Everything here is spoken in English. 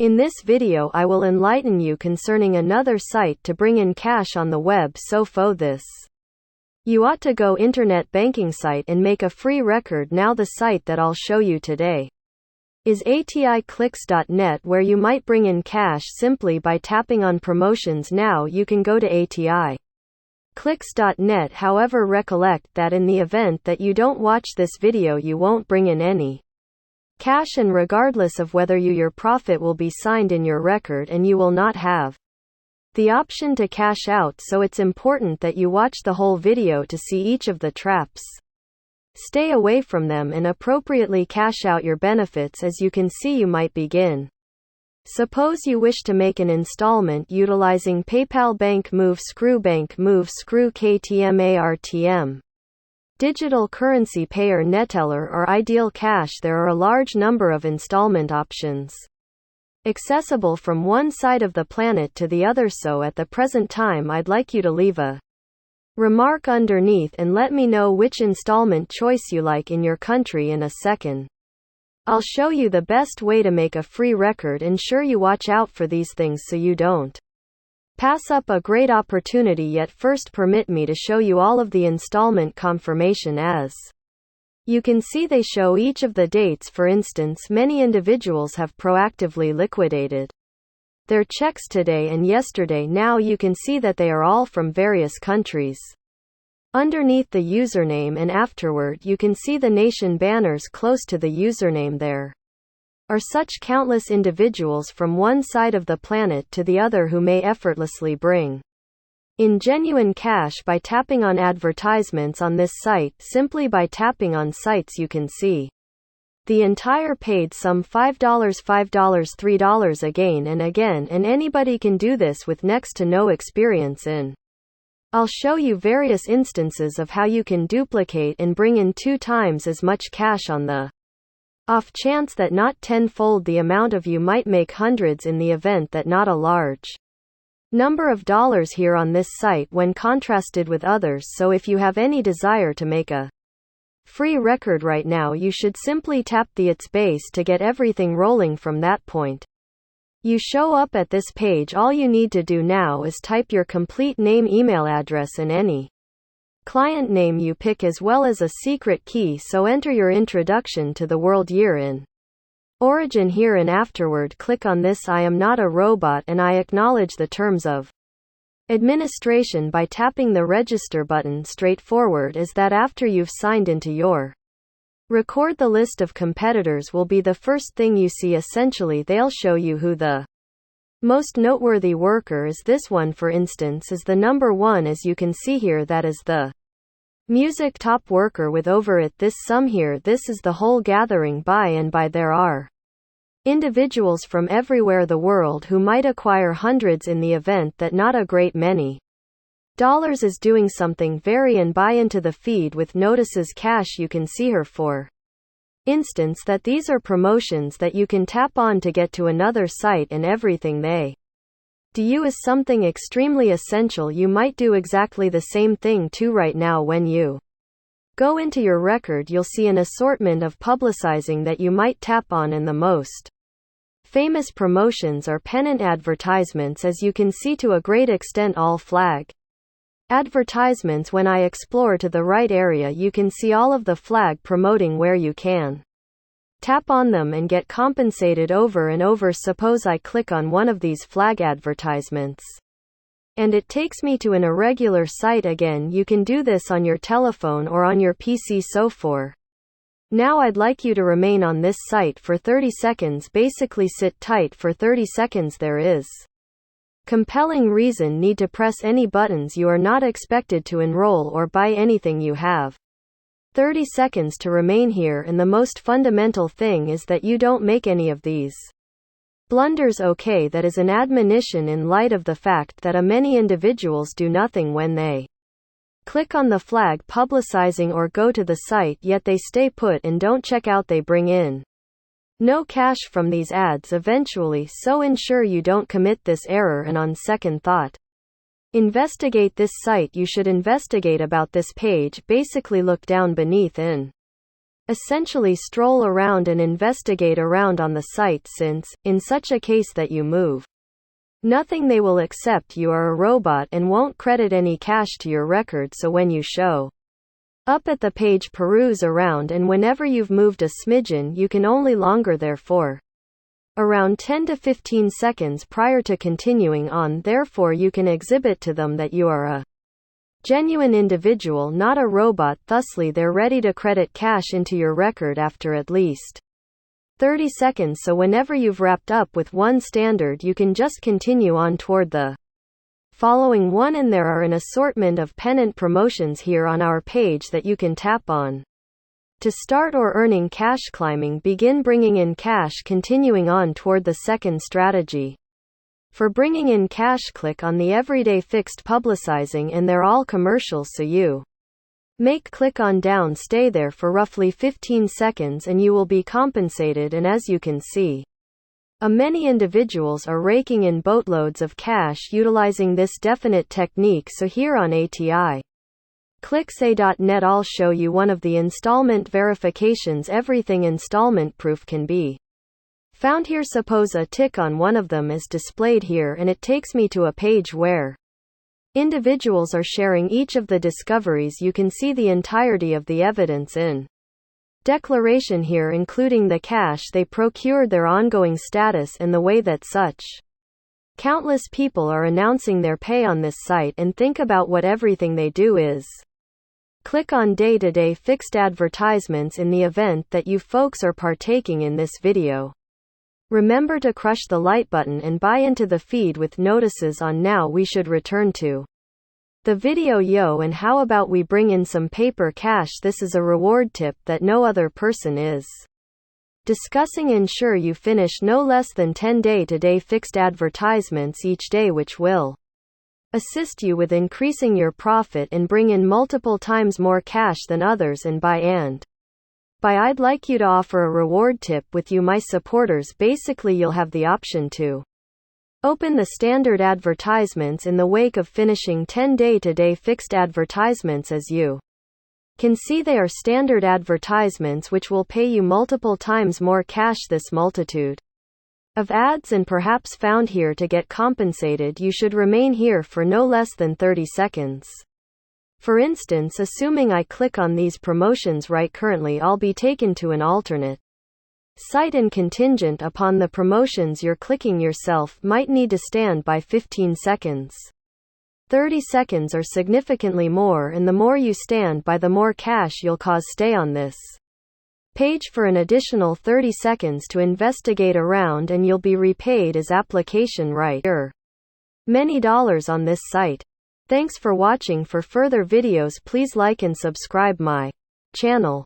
In this video I will enlighten you concerning another site to bring in cash on the web. So for this, you ought to go internet banking site and make a free record. Now the site that I'll show you today is aticlicks.net, where you might bring in cash simply by tapping on promotions. Now you can go to aticlicks.net. However, recollect that in the event that you don't watch this video, you won't bring in any cash, and regardless of whether your profit will be signed in your record, and you will not have the option to cash out. So it's important that you watch the whole video to see each of the traps. Stay away from them and appropriately cash out your benefits. As you can see, you might begin. Suppose you wish to make an installment utilizing PayPal, Bank Move, KTM, ARTM, Digital Currency Payer, Neteller, or Ideal Cash. There are a large number of installment options accessible from one side of the planet to the other. So at the present time, I'd like you to leave a remark underneath and let me know which installment choice you like in your country. In a second, I'll show you the best way to make a free record. Ensure you watch out for these things so you don't pass up a great opportunity. Yet first, permit me to show you all of the installment confirmation. As you can see, they show each of the dates. For instance, many individuals have proactively liquidated their checks today and yesterday. Now you can see that they are all from various countries. Underneath the username and afterward, you can see the nation banners close to the username. There are such countless individuals from one side of the planet to the other who may effortlessly bring in genuine cash by tapping on advertisements on this site. Simply by tapping on sites, you can see the entire page, some $5, $3 again and again, and anybody can do this with next to no experience in. I'll show you various instances of how you can duplicate and bring in 2 times as much cash on the off chance that not tenfold the amount of you might make hundreds in the event that not a large number of dollars here on this site when contrasted with others. So if you have any desire to make a free record right now, you should simply tap the its base to get everything rolling from that point. You show up at this page. All you need to do now is type your complete name, email address, and any client name you pick, as well as a secret key. So enter your introduction to the world, year in origin here, and afterward click on this I am not a robot, and I acknowledge the terms of administration by tapping the register button. Straightforward is that after you've signed into your record, the list of competitors will be the first thing you see. Essentially, they'll show you who the most noteworthy worker is. This one, for instance, is the number 1. As you can see here, that is the music top worker with over it this sum here. This is the whole gathering. By and by, there are individuals from everywhere the world who might acquire hundreds in the event that not a great many dollars is doing something very and buy into the feed with notices cash. You can see her for instance that these are promotions that you can tap on to get to another site, and everything they do you is something extremely essential. You might do exactly the same thing too. Right now, when you go into your record, you'll see an assortment of publicizing that you might tap on, and the most famous promotions are pennant advertisements, as you can see, to a great extent all flag advertisements. When I explore to the right area, you can see all of the flag promoting where you can tap on them and get compensated over and over. Suppose I click on one of these flag advertisements and it takes me to an irregular site. Again, you can do this on your telephone or on your PC. So for now, I'd like you to remain on this site for 30 seconds. Basically, sit tight for 30 seconds. There is compelling reason need to press any buttons. You are not expected to enroll or buy anything. You have 30 seconds to remain here, and the most fundamental thing is that you don't make any of these blunders. Okay, that is an admonition in light of the fact that many individuals do nothing when they click on the flag publicizing or go to the site, yet they stay put and don't check out. They bring in no cash from these ads eventually. So ensure you don't commit this error, and on second thought, investigate this site. You should investigate about this page. Basically, look down beneath in Essentially stroll around and investigate around on the site since, in such a case that you move nothing, they will accept you are a robot and won't credit any cash to your record. So when you show up at the page, peruse around, and whenever you've moved a smidgen you can only longer there for around 10 to 15 seconds prior to continuing on. Therefore you can exhibit to them that you are a genuine individual, not a robot. Thusly they're ready to credit cash into your record after at least 30 seconds. So whenever you've wrapped up with one standard you can just continue on toward the following one, and there are an assortment of pennant promotions here on our page that you can tap on to start or earning cash. Climbing, begin bringing in cash. Continuing on toward the second strategy for bringing in cash, click on the everyday fixed publicizing, and they're all commercials, so you click on down, stay there for roughly 15 seconds and you will be compensated. And as you can see, many individuals are raking in boatloads of cash utilizing this definite technique. So here on ATI clicksay.net I'll show you one of the installment verifications. Everything installment proof can be found here. Suppose a tick on one of them is displayed here, and it takes me to a page where individuals are sharing each of the discoveries. You can see the entirety of the evidence in declaration here, including the cash they procured, their ongoing status, and the way that such countless people are announcing their pay on this site. And think about what everything they do is. Click on day-to-day fixed advertisements in the event that you folks are partaking in this video. Remember to crush the like button and buy into the feed with notices on. Now we should return to the video. And how about we bring in some paper cash? This is a reward tip that no other person is discussing. Ensure you finish no less than 10 day-to-day fixed advertisements each day, which will assist you with increasing your profit and bring in multiple times more cash than others. And I'd like you to offer a reward tip with you, my supporters. Basically you'll have the option to open the standard advertisements in the wake of finishing 10 day-to-day fixed advertisements. As you can see, they are standard advertisements which will pay you multiple times more cash. This multitude of ads and perhaps found here to get compensated. You should remain here for no less than 30 seconds. For instance, assuming I click on these promotions right currently, I'll be taken to an alternate site, and contingent upon the promotions you're clicking yourself might need to stand by 15 seconds. 30 seconds or significantly more, and the more you stand by the more cash you'll cause. Stay on this page for an additional 30 seconds to investigate around and you'll be repaid as application right. Many dollars on this site. Thanks for watching. For further videos please like and subscribe my channel.